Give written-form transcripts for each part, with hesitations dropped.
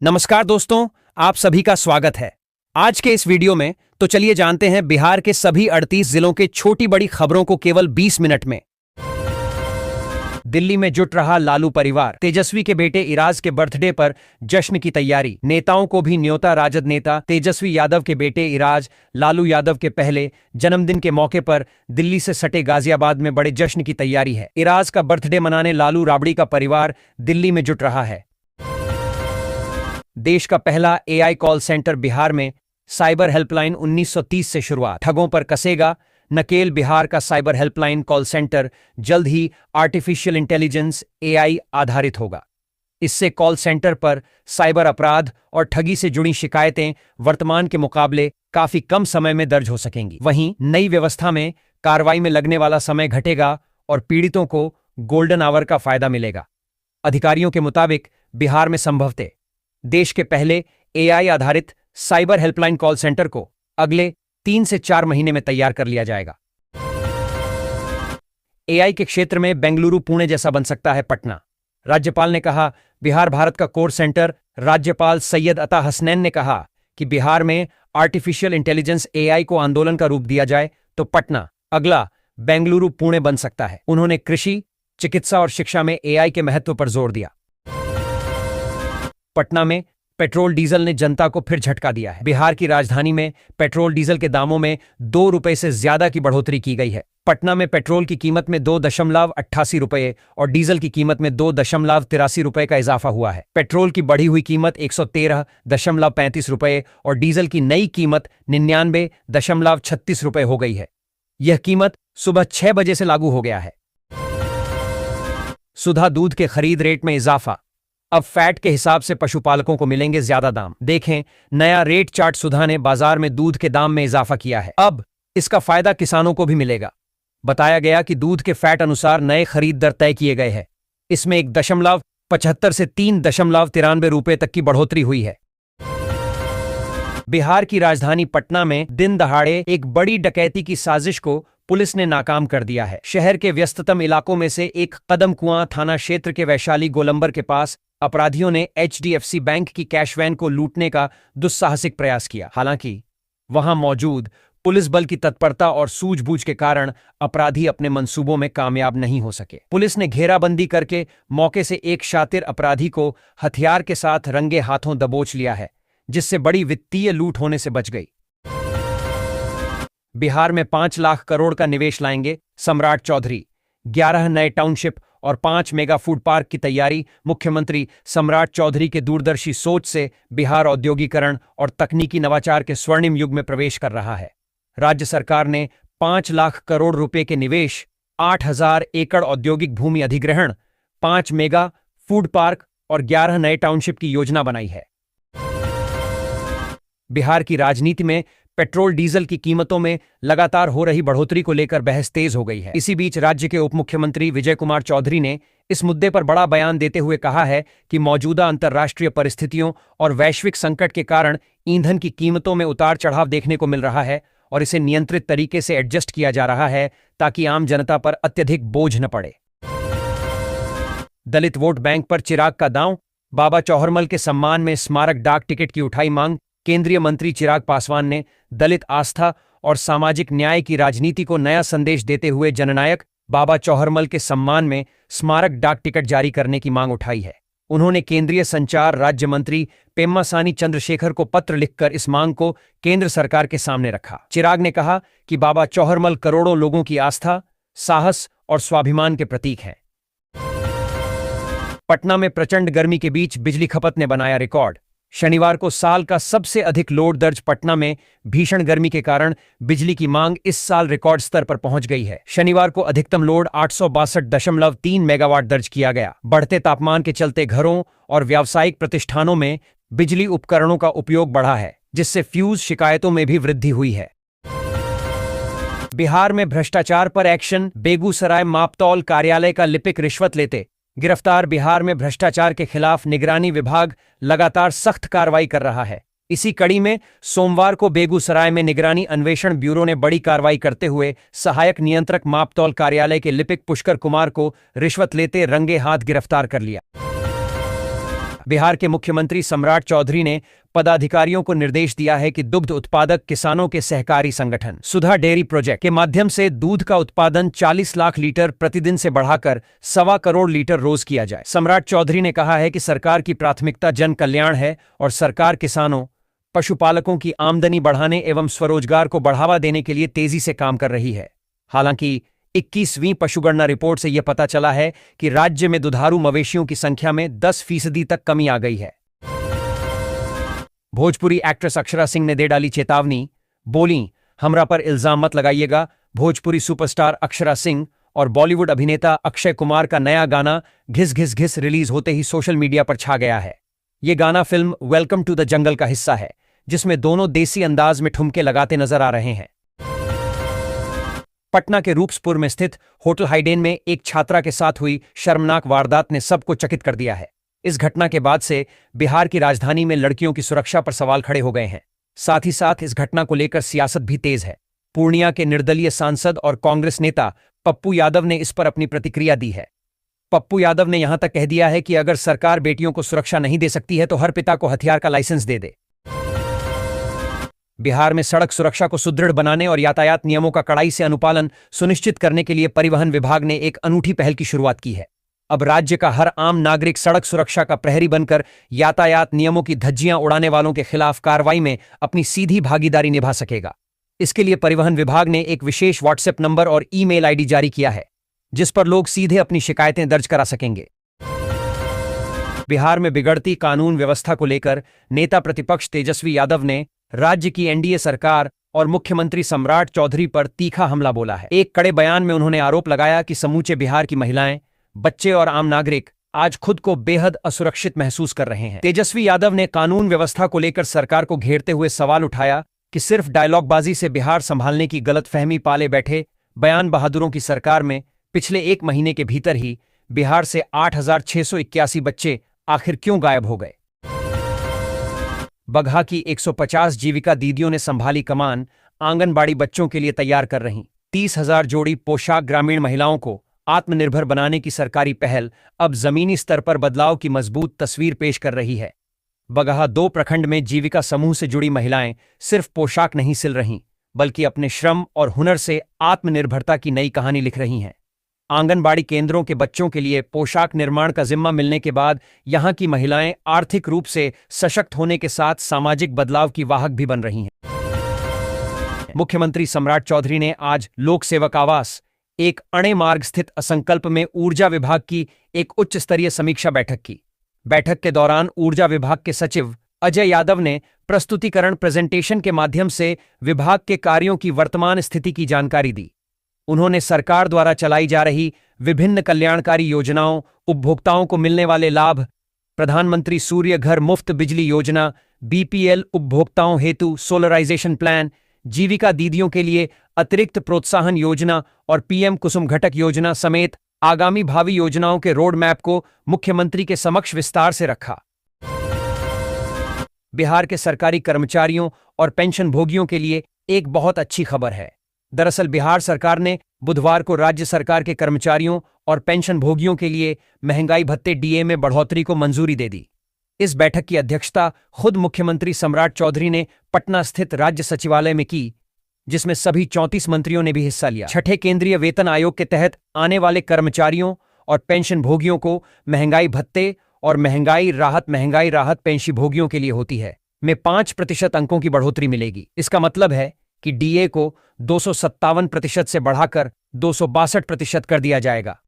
नमस्कार दोस्तों, आप सभी का स्वागत है। आज के इस वीडियो में तो चलिए जानते हैं बिहार के सभी 38 जिलों के छोटी बड़ी खबरों को केवल 20 मिनट में। दिल्ली में जुट रहा लालू परिवार, तेजस्वी के बेटे इराज के बर्थडे पर जश्न की तैयारी। नेताओं को भी न्योता। राजद नेता तेजस्वी यादव के बेटे इराज लालू यादव के पहले जन्मदिन के मौके पर दिल्ली से सटे गाजियाबाद में बड़े जश्न की तैयारी है। इराज का बर्थडे मनाने लालू राबड़ी का परिवार दिल्ली में जुट रहा है। देश का पहला एआई कॉल सेंटर बिहार में, साइबर हेल्पलाइन 1930 से शुरुआत। ठगों पर कसेगा नकेल। बिहार का साइबर हेल्पलाइन कॉल सेंटर जल्द ही आर्टिफिशियल इंटेलिजेंस एआई आधारित होगा। इससे कॉल सेंटर पर साइबर अपराध और ठगी से जुड़ी शिकायतें वर्तमान के मुकाबले काफी कम समय में दर्ज हो सकेंगी। वहीं नई व्यवस्था में कार्रवाई में लगने वाला समय घटेगा और पीड़ितों को गोल्डन आवर का फायदा मिलेगा। अधिकारियों के मुताबिक बिहार में संभवतः देश के पहले एआई आधारित साइबर हेल्पलाइन कॉल सेंटर को अगले 3 से 4 महीने में तैयार कर लिया जाएगा। एआई के क्षेत्र में बेंगलुरु पुणे जैसा बन सकता है पटना। राज्यपाल ने कहा, बिहार भारत का कोर सेंटर। राज्यपाल सैयद अता हसनैन ने कहा कि बिहार में आर्टिफिशियल इंटेलिजेंस एआई को आंदोलन का रूप दिया जाए तो पटना अगला बेंगलुरु पुणे बन सकता है। उन्होंने कृषि, चिकित्सा और शिक्षा में एआई के महत्व पर जोर दिया। पटना में पेट्रोल डीजल ने जनता को फिर झटका दिया है। बिहार की राजधानी में पेट्रोल डीजल के दामों में 2 रुपए से ज्यादा की बढ़ोतरी की गई है। पटना में पेट्रोल की कीमत में 2.88 रुपए और डीजल की कीमत में 2.83 रुपए का इजाफा हुआ है। पेट्रोल की बढ़ी हुई कीमत 113.35 रुपए और डीजल की नई कीमत 99.36 रुपए हो गई है। यह कीमत सुबह 6 बजे से लागू हो गया है। सुधा दूध के खरीद रेट में इजाफा। अब फैट के हिसाब से पशुपालकों को मिलेंगे ज्यादा दाम। देखें, नया रेट चार्ट। सुधा ने बाजार में दूध के दाम में इजाफा किया है। अब इसका फायदा किसानों को भी मिलेगा। बताया गया कि दूध के फैट अनुसार नए खरीद दर तय किए गए हैं। इसमें 1.75 से 3.93 रुपए तक की बढ़ोतरी हुई है। बिहार की राजधानी पटना में दिन दहाड़े एक बड़ी डकैती की साजिश को पुलिस ने नाकाम कर दिया है। शहर के व्यस्ततम इलाकों में से एक कदम कुआं थाना क्षेत्र के वैशाली गोलंबर के पास अपराधियों ने एचडीएफसी बैंक की कैश वैन को लूटने का दुस्साहसिक प्रयास किया। हालांकि वहां मौजूद पुलिस बल की तत्परता और सूझबूझ के कारण अपराधी अपने मंसूबों में कामयाब नहीं हो सके। पुलिस ने घेराबंदी करके मौके से एक शातिर अपराधी को हथियार के साथ रंगे हाथों दबोच लिया है, जिससे बड़ी वित्तीय लूट होने से बच गई। बिहार में 5 लाख करोड़ का निवेश लाएंगे सम्राट चौधरी। 11 नए टाउनशिप और 5 मेगा फूड पार्क की तैयारी। मुख्यमंत्री सम्राट चौधरी के दूरदर्शी सोच से बिहार औद्योगिकरण और तकनीकी नवाचार के स्वर्णिम युग में प्रवेश कर रहा है। राज्य सरकार ने 5 लाख करोड़ रुपए के निवेश, 8,000 एकड़ औद्योगिक भूमि अधिग्रहण, 5 मेगा फूड पार्क और 11 नए टाउनशिप की योजना बनाई है। बिहार की राजनीति में पेट्रोल डीजल की कीमतों में लगातार हो रही बढ़ोतरी को लेकर बहस तेज हो गई है। इसी बीच राज्य के उप मुख्यमंत्री विजय कुमार चौधरी ने इस मुद्दे पर बड़ा बयान देते हुए कहा है कि मौजूदा अंतर्राष्ट्रीय परिस्थितियों और वैश्विक संकट के कारण ईंधन की कीमतों में उतार चढ़ाव देखने को मिल रहा है और इसे नियंत्रित तरीके से एडजस्ट किया जा रहा है ताकि आम जनता पर अत्यधिक बोझ न पड़े। दलित वोट बैंक पर चिराग का दांव। बाबा चौहरमल के सम्मान में स्मारक डाक टिकट की उठाई मांग। केंद्रीय मंत्री चिराग पासवान ने दलित आस्था और सामाजिक न्याय की राजनीति को नया संदेश देते हुए जननायक बाबा चौहरमल के सम्मान में स्मारक डाक टिकट जारी करने की मांग उठाई है। उन्होंने केंद्रीय संचार राज्य मंत्री पेम्मासानी चंद्रशेखर को पत्र लिखकर इस मांग को केंद्र सरकार के सामने रखा। चिराग ने कहा कि बाबा चौहरमल करोड़ों लोगों की आस्था, साहस और स्वाभिमान के प्रतीक हैं। पटना में प्रचंड गर्मी के बीच बिजली खपत ने बनाया रिकॉर्ड। शनिवार को साल का सबसे अधिक लोड दर्ज। पटना में भीषण गर्मी के कारण बिजली की मांग इस साल रिकॉर्ड स्तर पर पहुंच गई है। शनिवार को अधिकतम लोड 862.3 मेगावाट दर्ज किया गया। बढ़ते तापमान के चलते घरों और व्यावसायिक प्रतिष्ठानों में बिजली उपकरणों का उपयोग बढ़ा है, जिससे फ्यूज शिकायतों में भी वृद्धि हुई है। बिहार में भ्रष्टाचार पर एक्शन। बेगूसराय मापतौल कार्यालय का लिपिक रिश्वत लेते गिरफ्तार। बिहार में भ्रष्टाचार के खिलाफ निगरानी विभाग लगातार सख्त कार्रवाई कर रहा है। इसी कड़ी में सोमवार को बेगूसराय में निगरानी अन्वेषण ब्यूरो ने बड़ी कार्रवाई करते हुए सहायक नियंत्रक मापतौल कार्यालय के लिपिक पुष्कर कुमार को रिश्वत लेते रंगे हाथ गिरफ्तार कर लिया। बिहार के मुख्यमंत्री सम्राट चौधरी ने पदाधिकारियों को निर्देश दिया है कि दुग्ध उत्पादक किसानों के सहकारी संगठन सुधा डेयरी प्रोजेक्ट के माध्यम से दूध का उत्पादन 40 लाख लीटर प्रतिदिन से बढ़ाकर 1.25 करोड़ लीटर रोज किया जाए। सम्राट चौधरी ने कहा है कि सरकार की प्राथमिकता जन कल्याण है और सरकार किसानों, पशुपालकों की आमदनी बढ़ाने एवं स्वरोजगार को बढ़ावा देने के लिए तेजी से काम कर रही है। हालांकि 21वीं पशुगणना रिपोर्ट से यह पता चला है कि राज्य में दुधारू मवेशियों की संख्या में 10% तक कमी आ गई है। भोजपुरी एक्ट्रेस अक्षरा सिंह ने दे डाली चेतावनी, बोली, हमरा पर इल्जाम मत लगाइएगा। भोजपुरी सुपरस्टार अक्षरा सिंह और बॉलीवुड अभिनेता अक्षय कुमार का नया गाना घिस घिस घिस रिलीज होते ही सोशल मीडिया पर छा गया है। यह गाना film welcome to the jungle का हिस्सा है, जिसमें दोनों देसी अंदाज में ठुमके लगाते नजर आ रहे हैं। पटना के रूपसपुर में स्थित होटल हाइडेन में एक छात्रा के साथ हुई शर्मनाक वारदात ने सबको चकित कर दिया है। इस घटना के बाद से बिहार की राजधानी में लड़कियों की सुरक्षा पर सवाल खड़े हो गए हैं। साथ ही साथ इस घटना को लेकर सियासत भी तेज है। पूर्णिया के निर्दलीय सांसद और कांग्रेस नेता पप्पू यादव ने इस पर अपनी प्रतिक्रिया दी है। पप्पू यादव ने यहां तक कह दिया है कि अगर सरकार बेटियों को सुरक्षा नहीं दे सकती है तो हर पिता को हथियार का लाइसेंस दे दे। बिहार में सड़क सुरक्षा को सुदृढ़ बनाने और यातायात नियमों का कड़ाई से अनुपालन सुनिश्चित करने के लिए परिवहन विभाग ने एक अनूठी पहल की शुरुआत की है। अब राज्य का हर आम नागरिक सड़क सुरक्षा का प्रहरी बनकर यातायात नियमों की धज्जियां उड़ाने वालों के खिलाफ कार्रवाई में अपनी सीधी भागीदारी निभा सकेगा। इसके लिए परिवहन विभाग ने एक विशेष व्हाट्सएप नंबर और ईमेल आईडी जारी किया है, जिस पर लोग सीधे अपनी शिकायतें दर्ज करा सकेंगे। बिहार में बिगड़ती कानून व्यवस्था को लेकर नेता प्रतिपक्ष तेजस्वी यादव ने राज्य की एनडीए सरकार और मुख्यमंत्री सम्राट चौधरी पर तीखा हमला बोला है। एक कड़े बयान में उन्होंने आरोप लगाया कि समूचे बिहार की महिलाएं, बच्चे और आम नागरिक आज खुद को बेहद असुरक्षित महसूस कर रहे हैं। तेजस्वी यादव ने कानून व्यवस्था को लेकर सरकार को घेरते हुए सवाल उठाया कि सिर्फ डायलॉगबाजी से बिहार संभालने की गलतफहमी पाले बैठे बयान बहादुरों की सरकार में पिछले 1 महीने के भीतर ही बिहार से 8,681 बच्चे आखिर क्यों गायब हो गए। बगहा की 150 जीविका दीदियों ने संभाली कमान, आंगनबाड़ी बच्चों के लिए तैयार कर रहीं 30,000 जोड़ी पोशाक। ग्रामीण महिलाओं को आत्मनिर्भर बनाने की सरकारी पहल अब जमीनी स्तर पर बदलाव की मजबूत तस्वीर पेश कर रही है। बगहा 2 प्रखंड में जीविका समूह से जुड़ी महिलाएं सिर्फ पोशाक नहीं सिल रहीं, बल्कि अपने श्रम और हुनर से आत्मनिर्भरता की नई कहानी लिख रही हैं। आंगनबाड़ी केंद्रों के बच्चों के लिए पोशाक निर्माण का जिम्मा मिलने के बाद यहां की महिलाएं आर्थिक रूप से सशक्त होने के साथ सामाजिक बदलाव की वाहक भी बन रही हैं। मुख्यमंत्री सम्राट चौधरी ने आज लोक सेवक आवास एक अणे मार्ग स्थित असंकल्प में ऊर्जा विभाग की एक उच्च स्तरीय समीक्षा बैठक की। बैठक के दौरान ऊर्जा विभाग के सचिव अजय यादव ने प्रस्तुतिकरण प्रेजेंटेशन के माध्यम से विभाग के कार्यों की वर्तमान स्थिति की जानकारी दी। उन्होंने सरकार द्वारा चलाई जा रही विभिन्न कल्याणकारी योजनाओं, उपभोक्ताओं को मिलने वाले लाभ, प्रधानमंत्री सूर्य घर मुफ्त बिजली योजना, बीपीएल उपभोक्ताओं हेतु सोलराइजेशन प्लान, जीविका दीदियों के लिए अतिरिक्त प्रोत्साहन योजना और पीएम कुसुम घटक योजना समेत आगामी भावी योजनाओं के रोड मैप को मुख्यमंत्री के समक्ष विस्तार से रखा। बिहार के सरकारी कर्मचारियों और पेंशनभोगियों के लिए एक बहुत अच्छी खबर है। दरअसल बिहार सरकार ने बुधवार को राज्य सरकार के कर्मचारियों और पेंशनभोगियों के लिए महंगाई भत्ते डीए में बढ़ोतरी को मंजूरी दे दी। इस बैठक की अध्यक्षता खुद मुख्यमंत्री सम्राट चौधरी ने पटना स्थित राज्य सचिवालय में की, जिसमें सभी 34 मंत्रियों ने भी हिस्सा लिया। छठे केंद्रीय वेतन आयोग के तहत आने वाले कर्मचारियों और पेंशनभोगियों को महंगाई भत्ते और महंगाई राहत पेंशनभोगियों के लिए होती है में 5% अंकों की बढ़ोतरी मिलेगी। इसका मतलब है कि डीए को 257% से बढ़ाकर 262% कर दिया जाएगा।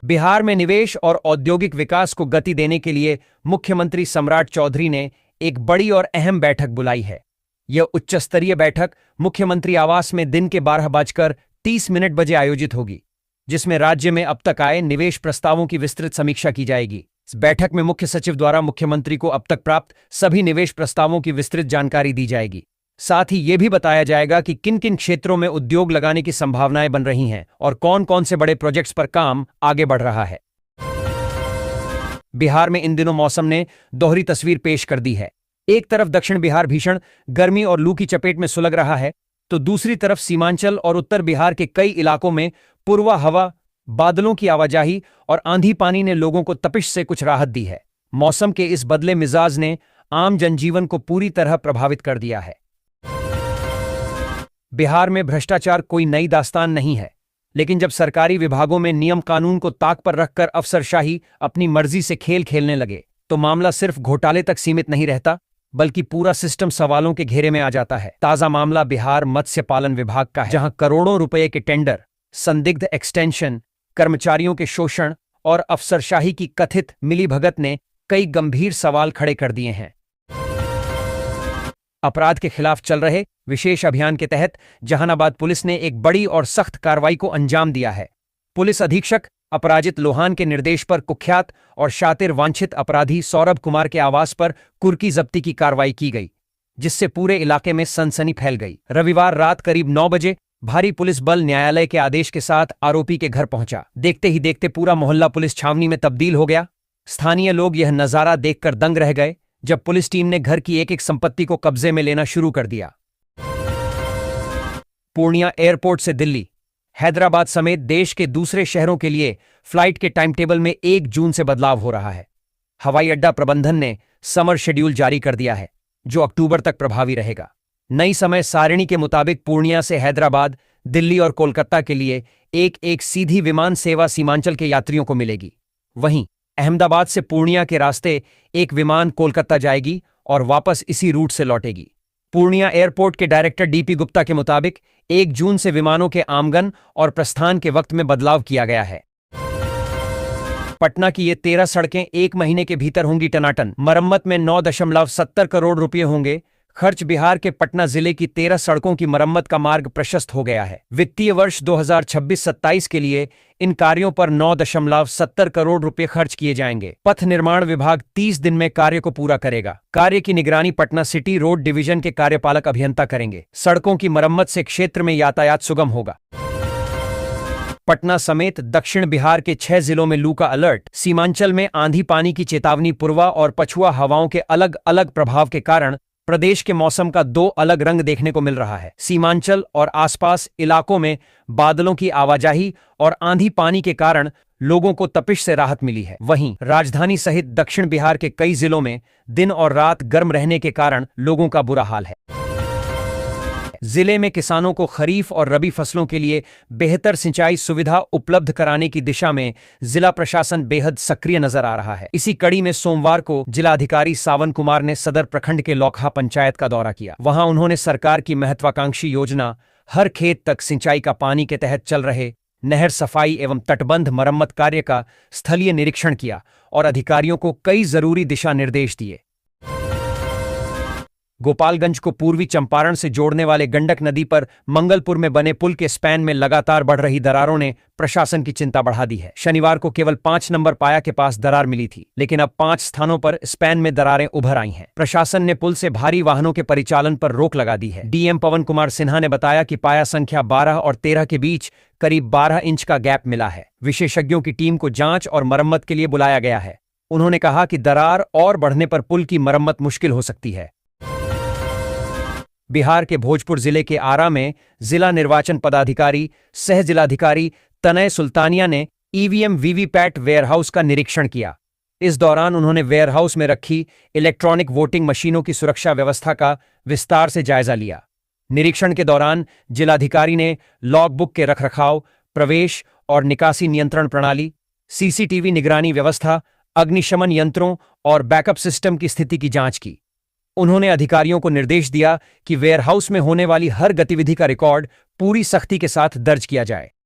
बिहार में निवेश और औद्योगिक विकास को गति देने के लिए मुख्यमंत्री सम्राट चौधरी ने एक बड़ी और अहम बैठक बुलाई है। यह उच्च स्तरीय बैठक मुख्यमंत्री आवास में दिन के 12:30 बजे आयोजित होगी, जिसमें राज्य में अब तक आए निवेश प्रस्तावों की विस्तृत समीक्षा की जाएगी। इस बैठक में मुख्य सचिव द्वारा मुख्यमंत्री को अब तक प्राप्त सभी निवेश प्रस्तावों की विस्तृत जानकारी दी जाएगी। साथ ही यह भी बताया जाएगा कि किन किन क्षेत्रों में उद्योग लगाने की संभावनाएं बन रही हैं और कौन कौन से बड़े प्रोजेक्ट्स पर काम आगे बढ़ रहा है। बिहार में इन दिनों मौसम ने दोहरी तस्वीर पेश कर दी है। एक तरफ दक्षिण बिहार भीषण गर्मी और लू की चपेट में सुलग रहा है, तो दूसरी तरफ सीमांचल और उत्तर बिहार के कई इलाकों में पूर्वा हवा बादलों की आवाजाही और आंधी पानी ने लोगों को तपिश से कुछ राहत दी है। मौसम के इस बदले मिजाज ने आम जनजीवन को पूरी तरह प्रभावित कर दिया है। बिहार में भ्रष्टाचार कोई नई दास्तान नहीं है, लेकिन जब सरकारी विभागों में नियम कानून को ताक पर रखकर अफसरशाही अपनी मर्जी से खेल खेलने लगे, तो मामला सिर्फ घोटाले तक सीमित नहीं रहता, बल्कि पूरा सिस्टम सवालों के घेरे में आ जाता है। ताजा मामला बिहार मत्स्य पालन विभाग का है, जहां करोड़ों रुपए के टेंडर, संदिग्ध एक्सटेंशन, कर्मचारियों के शोषण और अफसरशाही की कथित मिलीभगत ने कई गंभीर सवाल खड़े कर दिए हैं। अपराध के खिलाफ चल रहे विशेष अभियान के तहत जहानाबाद पुलिस ने एक बड़ी और सख्त कार्रवाई को अंजाम दिया है। पुलिस अधीक्षक अपराजित लोहान के निर्देश पर कुख्यात और शातिर वांछित अपराधी सौरभ कुमार के आवास पर कुर्की जब्ती की कार्रवाई की गई, जिससे पूरे इलाके में सनसनी फैल गई। रविवार रात करीब 9 बजे भारी पुलिस बल न्यायालय के आदेश के साथ आरोपी के घर पहुंचा। देखते ही देखते पूरा मोहल्ला पुलिस छावनी में तब्दील हो गया। स्थानीय लोग यह नजारा देखकर दंग रह गए जब पुलिस टीम ने घर की एक एक संपत्ति को कब्जे में लेना शुरू कर दिया। पूर्णिया एयरपोर्ट से दिल्ली, हैदराबाद समेत देश के दूसरे शहरों के लिए फ्लाइट के टाइम टेबल में 1 जून से बदलाव हो रहा है। हवाई अड्डा प्रबंधन ने समर शेड्यूल जारी कर दिया है, जो अक्टूबर तक प्रभावी रहेगा। नई समय सारिणी के मुताबिक पूर्णिया से हैदराबाद, दिल्ली और कोलकाता के लिए एक सीधी विमान सेवा सीमांचल के यात्रियों को मिलेगी। वहीं अहमदाबाद से पूर्णिया के रास्ते एक विमान कोलकाता जाएगी और वापस इसी रूट से लौटेगी। पूर्णिया एयरपोर्ट के डायरेक्टर डीपी गुप्ता के मुताबिक 1 जून से विमानों के आमगन और प्रस्थान के वक्त में बदलाव किया गया है। पटना की ये 13 सड़कें 1 महीने के भीतर होंगी टनाटन। मरम्मत में 9.70 करोड़ रुपए होंगे खर्च। बिहार के पटना जिले की 13 सड़कों की मरम्मत का मार्ग प्रशस्त हो गया है। वित्तीय वर्ष 2026-27 के लिए इन कार्यों पर 9.70 करोड़ रुपए खर्च किए जाएंगे। पथ निर्माण विभाग 30 दिन में कार्य को पूरा करेगा। कार्य की निगरानी पटना सिटी रोड डिवीजन के कार्यपालक अभियंता करेंगे। सड़कों की मरम्मत से क्षेत्र में यातायात सुगम होगा। पटना समेत दक्षिण बिहार के 6 जिलों में लू का अलर्ट। सीमांचल में आंधी पानी की चेतावनी। पूर्वा और पछुआ हवाओं के अलग अलग प्रभाव के कारण प्रदेश के मौसम का 2 अलग रंग देखने को मिल रहा है। सीमांचल और आसपास इलाकों में बादलों की आवाजाही और आंधी पानी के कारण लोगों को तपिश से राहत मिली है। वहीं राजधानी सहित दक्षिण बिहार के कई जिलों में दिन और रात गर्म रहने के कारण लोगों का बुरा हाल है। जिले में किसानों को खरीफ और रबी फसलों के लिए बेहतर सिंचाई सुविधा उपलब्ध कराने की दिशा में जिला प्रशासन बेहद सक्रिय नजर आ रहा है। इसी कड़ी में सोमवार को जिलाधिकारी सावन कुमार ने सदर प्रखंड के लौखा पंचायत का दौरा किया। वहां उन्होंने सरकार की महत्वाकांक्षी योजना हर खेत तक सिंचाई का पानी के तहत चल रहे नहर सफाई एवं तटबंध मरम्मत कार्य का स्थलीय निरीक्षण किया और अधिकारियों को कई जरूरी दिशा निर्देश दिए। गोपालगंज को पूर्वी चंपारण से जोड़ने वाले गंडक नदी पर मंगलपुर में बने पुल के स्पैन में लगातार बढ़ रही दरारों ने प्रशासन की चिंता बढ़ा दी है। शनिवार को केवल 5 नंबर पाया के पास दरार मिली थी, लेकिन अब 5 स्थानों पर स्पैन में दरारें उभर आई हैं। प्रशासन ने पुल से भारी वाहनों के परिचालन पर रोक लगा दी है। डीएम पवन कुमार सिन्हा ने बताया कि पाया संख्या 12 और 13 के बीच करीब 12 इंच का गैप मिला है। विशेषज्ञों की टीम को जांच और मरम्मत के लिए बुलाया गया है। उन्होंने कहा कि दरार और बढ़ने पर पुल की मरम्मत मुश्किल हो सकती है। बिहार के भोजपुर जिले के आरा में जिला निर्वाचन पदाधिकारी सह जिलाधिकारी तनय सुल्तानिया ने ईवीएम वीवीपैट वेयरहाउस का निरीक्षण किया। इस दौरान उन्होंने वेयरहाउस में रखी इलेक्ट्रॉनिक वोटिंग मशीनों की सुरक्षा व्यवस्था का विस्तार से जायजा लिया। निरीक्षण के दौरान जिलाधिकारी ने लॉगबुक के रखरखाव, प्रवेश और निकासी नियंत्रण प्रणाली, सीसीटीवी निगरानी व्यवस्था, अग्निशमन यंत्रों और बैकअप सिस्टम की स्थिति की जांच की। उन्होंने अधिकारियों को निर्देश दिया कि वेयरहाउस में होने वाली हर गतिविधि का रिकॉर्ड पूरी सख्ती के साथ दर्ज किया जाए।